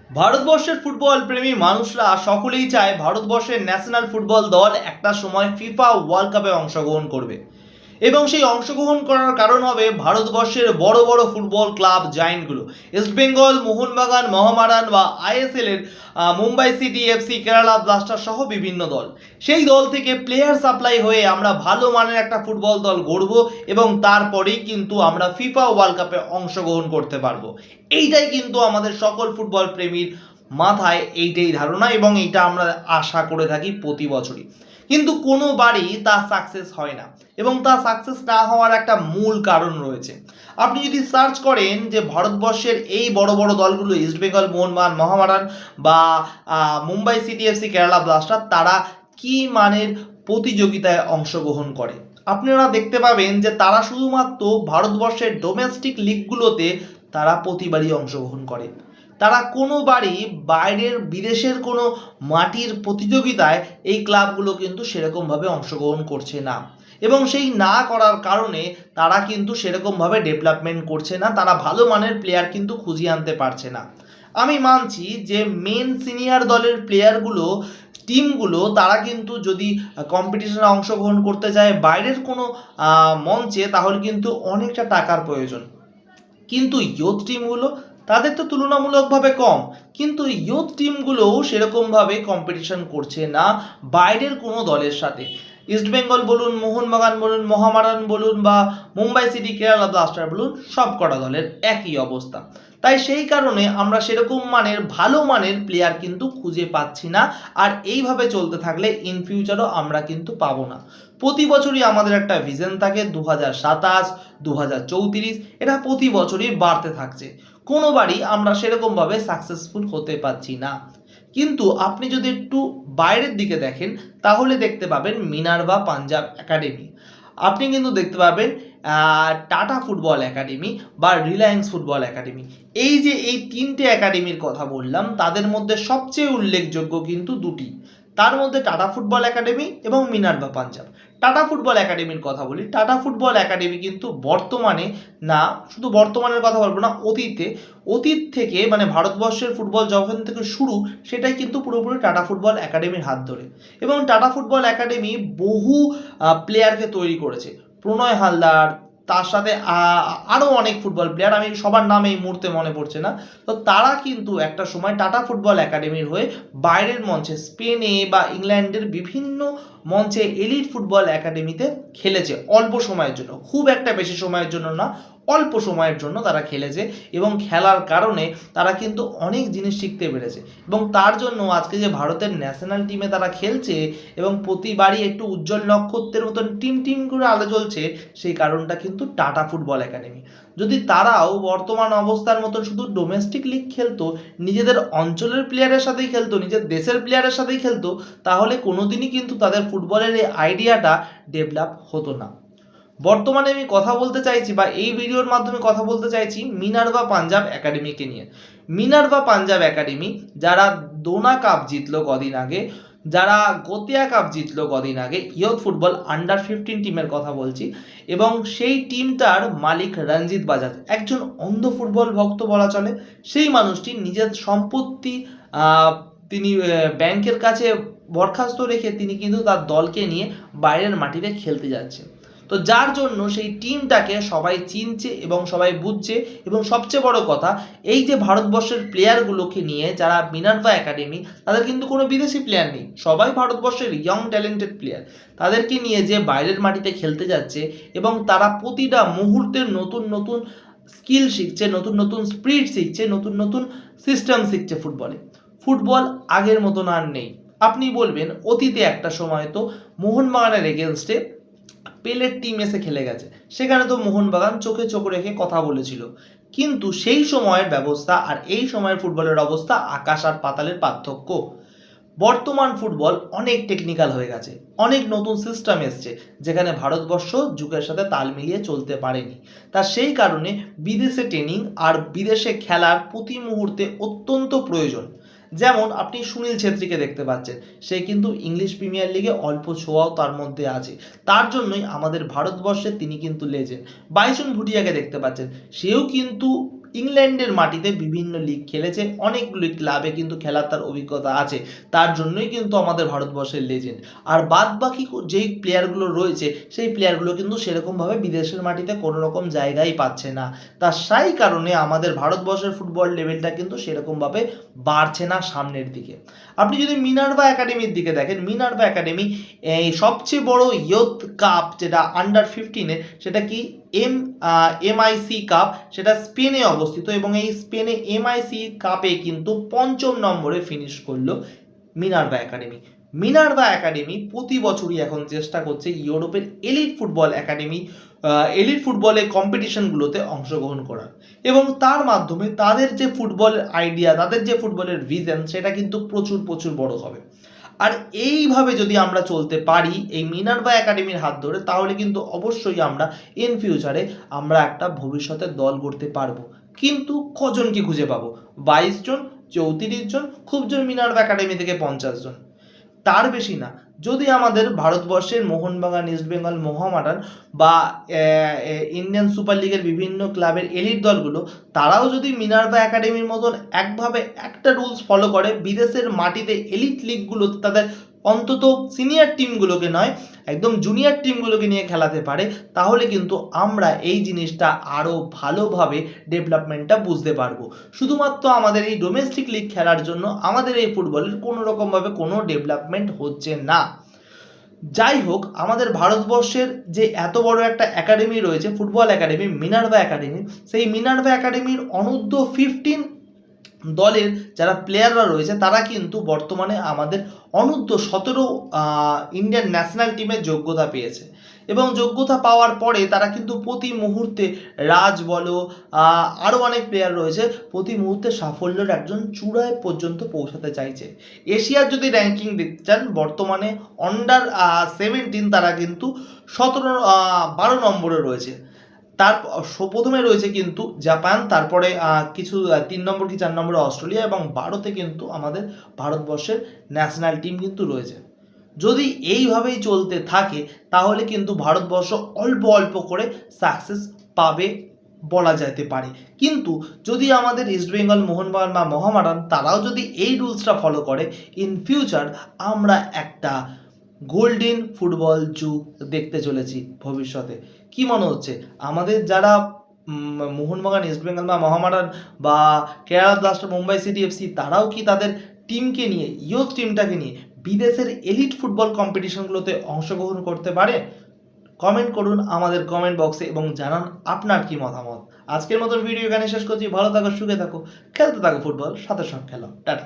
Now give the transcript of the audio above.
ভারতবর্ষের ফুটবল প্রেমী মানুষরা সকলেই চায় ভারতবর্ষের ন্যাশনাল ফুটবল দল একটা সময় ফিফা ওয়ার্ল্ড কাপে অংশগ্রহণ করবে এবং সেই অংশগ্রহণ করার কারণ হবে ভারতবর্ষের বড় বড় ফুটবল ক্লাব জায়েন্টগুলো ইস্টবেঙ্গল, মোহনবাগান, মহামারান বা আইএসএল এর Mumbai city FC, Kerala blaster সহ বিভিন্ন দল। সেই দল থেকে প্লেয়ার সাপ্লাই হয়ে আমরা ভালো মানের একটা ফুটবল দল গড়ব এবং তারপরেই কিন্তু আমরা ফিফা ওয়ার্ল্ড কাপে অংশগ্রহণ করতে পারবো। এইটাই কিন্তু আমাদের সকল ফুটবল প্রেমীর মাথায় এইটাই ধারণা এবং এইটা আমরা আশা করে থাকি প্রতি বছরই। কিন্তু কোনোবারই তা সাকসেস হয় না এবং তা সাকসেস না হওয়ার একটা মূল কারণ রয়েছে। আপনি যদি সার্চ করেন যে ভারতবর্ষের এই বড় বড় দলগুলো ইস্টবেঙ্গল, মোহনবাগান, মহামারান বা Mumbai city FC, Kerala blaster, তারা কি মানের প্রতিযোগিতায় অংশগ্রহণ করে, আপনারা দেখতে পাবেন যে তারা শুধুমাত্র ভারতবর্ষের ডোমেস্টিক লিগগুলোতে তারা প্রতিবারই অংশগ্রহণ করে। তারা কোনোবারই বাইরের বিদেশের কোনো মাটির প্রতিযোগিতায় এই ক্লাবগুলো কিন্তু সেরকমভাবে অংশগ্রহণ করছে না এবং সেই না করার কারণে তারা কিন্তু সেরকমভাবে ডেভেলপমেন্ট করছে না, তারা ভালো মানের প্লেয়ার কিন্তু খুঁজিয়ে আনতে পারছে না। আমি মানছি যে মেন সিনিয়র দলের প্লেয়ারগুলো, টিমগুলো, তারা কিন্তু যদি কম্পিটিশনে অংশগ্রহণ করতে যায় বাইরের কোনো মঞ্চে, তাহলে কিন্তু অনেকটা টাকার প্রয়োজন। কিন্তু ইয়ুথ টিমগুলো, তাদের তো তুলনামূলকভাবে কম, কিন্তু ইয়ুথ টিমগুলোও সেরকমভাবে কম্পিটিশন করছে না বাইরের কোনো দলের সাথে। ইস্টবেঙ্গল বলুন, মোহনবাগান বলুন, মহামারান বলুন বা মুম্বাই সিটি, কেরালা ব্লাস্টার বলুন, সব কটা দলের একই অবস্থা। তাই সেই কারণে আমরা সেরকম মানের ভালো মানের প্লেয়ার কিন্তু খুঁজে পাচ্ছি না, আর এইভাবে চলতে থাকলে ইন ফিউচারও আমরা কিন্তু পাবো না। প্রতি বছরই আমাদের একটা ভিশন থাকে 2027, 2034, এটা প্রতি বছরই বাড়তে থাকছে, কোনোবারই আমরা সেরকমভাবে সাকসেসফুল হতে পারছি না। কিন্তু আপনি যদি একটু বাইরের দিকে দেখেন তাহলে দেখতে পাবেন মিনার্ভা পাঞ্জাব একাডেমি, আপনি কিন্তু দেখতে পাবেন টাটা ফুটবল একাডেমি বা রিলায়েন্স ফুটবল একাডেমি। এই যে এই তিনটে একাডেমির কথা বললাম, তাদের মধ্যে সবচেয়ে উল্লেখযোগ্য কিন্তু দুটি, তার মধ্যে টাটা ফুটবল একাডেমি এবং মিনার্ভা পাঞ্জাব। টাটা ফুটবল একাডেমির কথা বলি, টাটা ফুটবল একাডেমি কিন্তু বর্তমানে, না শুধু বর্তমানের কথা বলবো না, অতীত থেকে মানে ভারতবর্ষের ফুটবল যখন থেকে শুরু, সেটাই কিন্তু পুরোপুরি টাটা ফুটবল একাডেমির হাত ধরে এবং টাটা ফুটবল একাডেমি বহু প্লেয়ারকে তৈরি করেছে। প্রণয় হালদার, তার সাথে আরও অনেক ফুটবল প্লেয়ার, আমি সবার নাম এই মুহূর্তে মনে পড়ছে না। তো তারা কিন্তু একটা সময় টাটা ফুটবল একাডেমির হয়ে বাইরের মঞ্চে স্পেনে বা ইংল্যান্ডের বিভিন্ন মঞ্চে এলিট ফুটবল একাডেমিতে খেলেছে অল্প সময়ের জন্য, খুব একটা বেশি সময়ের জন্য না, অল্প সময়ের জন্য তারা খেলেছে এবং খেলার কারণে তারা কিন্তু অনেক জিনিস শিখতে পেরেছে এবং তার জন্য আজকে যে ভারতের ন্যাশনাল টিমে তারা খেলছে এবং প্রতিবারই একটু উজ্জ্বল নক্ষত্রের মতন টিম করে আলো জ্বলছে, সেই কারণটা কিন্তু টাটা ফুটবল একাডেমি। যদি তারাও বর্তমান অবস্থার মতন শুধু ডোমেস্টিক লিগ খেলতো, নিজেদের অঞ্চলের প্লেয়ারের সাথেই খেলতো, নিজের দেশের প্লেয়ারের সাথেই খেলতো, তাহলে কোনোদিনই কিন্তু তাদের ফুটবলের এই আইডিয়াটা ডেভেলপ হতো না। বর্তমানে আমি কথা বলতে চাইছি বা এই ভিডিওর মাধ্যমে কথা বলতে চাইছি মিনার্ভা পাঞ্জাব একাডেমিকে নিয়ে। মিনার্ভা পাঞ্জাব একাডেমি যারা ডোনা কাপ জিতলো কদিন আগে, যারা গোতিয়া কাপ জিতলো কদিন আগে, ইয়ুথ ফুটবল আন্ডার 15 টিমের কথা বলছি, এবং সেই টিমটার মালিক রঞ্জিত বাজাজ, একজন অন্ধ ফুটবল ভক্ত বলা চলে। সেই মানুষটি নিজের সম্পত্তি তিনি ব্যাংকের কাছে বরখাস্ত রেখে তিনি কিন্তু তার দলকে নিয়ে বাইরের মাটিতে খেলতে যাচ্ছে। তো যার জন্য সেই টিমটাকে সবাই চিনছে এবং সবাই বুঝছে এবং সবচেয়ে বড় কথা, এই যে ভারতবর্ষের প্লেয়ারগুলোকে নিয়ে যারা মিনার্ভা একাডেমি, তাদের কিন্তু কোনো বিদেশি প্লেয়ার নেই, সবাই ভারতবর্ষের ইয়ং ট্যালেন্টেড প্লেয়ার। তাদেরকে নিয়ে যে বাইরের মাটিতে খেলতে যাচ্ছে এবং তারা প্রতিটা মুহূর্তে নতুন নতুন স্কিল শিখছে, নতুন নতুন স্পিরিট শিখছে, নতুন নতুন সিস্টেম শিখছে ফুটবলে। ফুটবল আগের মতন আর নেই। আপনি বলবেন অতীতে একটা সময় তো মোহনবাগানের এগেনস্টে পেলের টিম এসে খেলে গেছে, সেখানে তো মোহনবাগান চোখে চোখ রেখে কথা বলেছিল, কিন্তু সেই সময়ের ব্যবস্থা আর এই সময়ের ফুটবলের অবস্থা আকাশ আর পাতালের পার্থক্য। বর্তমান ফুটবল অনেক টেকনিক্যাল হয়ে গেছে, অনেক নতুন সিস্টেম এসছে যেখানে ভারতবর্ষ যুগের সাথে তাল মিলিয়ে চলতে পারেনি। তা সেই কারণে বিদেশে ট্রেনিং আর বিদেশে খেলার প্রতি মুহূর্তে অত্যন্ত প্রয়োজন। যেমন আপনি সুনীল ছেত্রীকে দেখতে পাচ্ছেন, সে কিন্তু ইংলিশ প্রিমিয়ার লিগে অল্প ছোঁয়াও তার মধ্যে আছে, তার জন্যই আমাদের ভারতবর্ষে তিনি কিন্তু লেজেন্ড। বাইচুং ভুটিয়াকে দেখতে পাচ্ছেন, সেও কিন্তু ইংল্যান্ডের মাটিতে বিভিন্ন লিগ খেলেছে, অনেকগুলি ক্লাবে কিন্তু খেলার তার অভিজ্ঞতা আছে, তার জন্যই কিন্তু আমাদের ভারতবর্ষের লেজেন্ড। আর বাদ বাকি যেই প্লেয়ারগুলো রয়েছে সেই প্লেয়ারগুলো কিন্তু সেরকমভাবে বিদেশের মাটিতে কোনো রকম জায়গাই পাচ্ছে না, তার সেই কারণে আমাদের ভারতবর্ষের ফুটবল লেভেলটা কিন্তু সেরকমভাবে বাড়ছে না সামনের দিকে। আপনি যদি মিনার্ভা একাডেমির দিকে দেখেন, মিনার্ভা একাডেমি এই সবচেয়ে বড় ইয়ুথ কাপ যেটা আন্ডার 15-এর, সেটা কি এমআইসি কাপ, সেটা স্পেনে অবস্থিত, এবং এই স্পেনে এমআইসি কাপে কিন্তু 5ম নম্বরে ফিনিশ করলো মিনার্ভা একাডেমি। মিনার্ভা একাডেমি প্রতি বছরই এখন চেষ্টা করছে ইউরোপের এলিট ফুটবলের কম্পিটিশনগুলোতে অংশগ্রহণ করার, এবং তার মাধ্যমে তাদের যে ফুটবলের আইডিয়া, তাদের যে ফুটবলের ভিশন, সেটা কিন্তু প্রচুর প্রচুর বড় হবে। আর এইভাবে যদি আমরা চলতে পারি এই মিনার্ভা একাডেমির হাত ধরে, তাহলে কিন্তু অবশ্যই আমরা ইন ফিউচারে আমরা একটা ভবিষ্যতের দল গড়তে পারবো। কিন্তু কজনকে খুঁজে পাবো? 22 জন, 34 জন, খুব জোর মিনার্ভা একাডেমি থেকে 50 জন, তার বেশি না। যদি আমাদের ভারতবর্ষের মোহনবাগান, ইস্ট বেঙ্গল মোহামেডান বা ইন্ডিয়ান সুপার লিগের বিভিন্ন ক্লাবের এলিট দলগুলো, তারাও যদি মিনার্ভা একাডেমির মতন একভাবে একটা রুলস ফলো করে, বিদেশের মাটিতে এলিট লিগগুলোতে তাদের অন্তত সিনিয়র টিমগুলোকে নয়, একদম জুনিয়র টিমগুলোকে নিয়ে খেলাতে পারে, তাহলে কিন্তু আমরা এই জিনিসটা আরও ভালোভাবে ডেভেলপমেন্টটা বুঝতে পারবো। শুধুমাত্র আমাদের এই ডোমেস্টিক লিগ খেলার জন্য আমাদের এই ফুটবলের কোনো রকমভাবে কোনো ডেভেলপমেন্ট হচ্ছে না। যাই হোক, আমাদের ভারতবর্ষের যে এত বড় একটা একাডেমি রয়েছে, ফুটবল একাডেমি মিনার্ভা একাডেমি, সেই মিনার্ভা একাডেমির অনূর্ধ্ব 15 দলের যারা প্লেয়াররা রয়েছে, তারা কিন্তু বর্তমানে আমাদের অনূর্ধ্ব 17 ইন্ডিয়ান ন্যাশনাল টিমের যোগ্যতা পেয়েছে, এবং যোগ্যতা পাওয়ার পরে তারা কিন্তু প্রতি মুহূর্তে, রাজ বলো আরও অনেক প্লেয়ার রয়েছে, প্রতি মুহূর্তে সাফল্যের একজন চূড়ায় পর্যন্ত পৌঁছাতে চাইছে। এশিয়ার যদি র্যাঙ্কিং দেখতে চান, বর্তমানে আন্ডার 17 তারা কিন্তু 12 নম্বরে রয়েছে। তার প্রথমে রয়েছে কিন্তু জাপান, তারপরে কিছু 3 নম্বর কি 4 নম্বরে অস্ট্রেলিয়া, এবং 12তে কিন্তু আমাদের ভারতবর্ষের ন্যাশনাল টিম কিন্তু রয়েছে। যদি এইভাবেই চলতে থাকে, তাহলে কিন্তু ভারতবর্ষ অল্প অল্প করে সাকসেস পাবে বলা যেতে পারে। কিন্তু যদি আমাদের ইস্ট বেঙ্গল, মোহনবাগান বা মোহামেডান, তারাও যদি এই রুলসটা ফলো করে, ইন ফিউচার আমরা একটা গোল্ডেন ফুটবল যুগ দেখতে চলেছি ভবিষ্যতে। কি মনে হচ্ছে আমাদের যারা মোহনবাগান, ইস্ট বেঙ্গল বা মোহামেডান বা Kerala blaster, Mumbai city FC, তারাও কি তাদের টিমকে নিয়ে, ইয়ুথ টিমটাকে নিয়ে বিদেশের এলিট ফুটবল কম্পিটিশনগুলোতে অংশগ্রহণ করতে পারে? কমেন্ট করুন আমাদের কমেন্ট বক্সে এবং জানান আপনার কি মতামত। আজকের মতন ভিডিও এখানে শেষ করছি। ভালো থাকো, সুখে থাকো, খেলতে থাকো ফুটবল, সাথে সব খেলো। টাটা।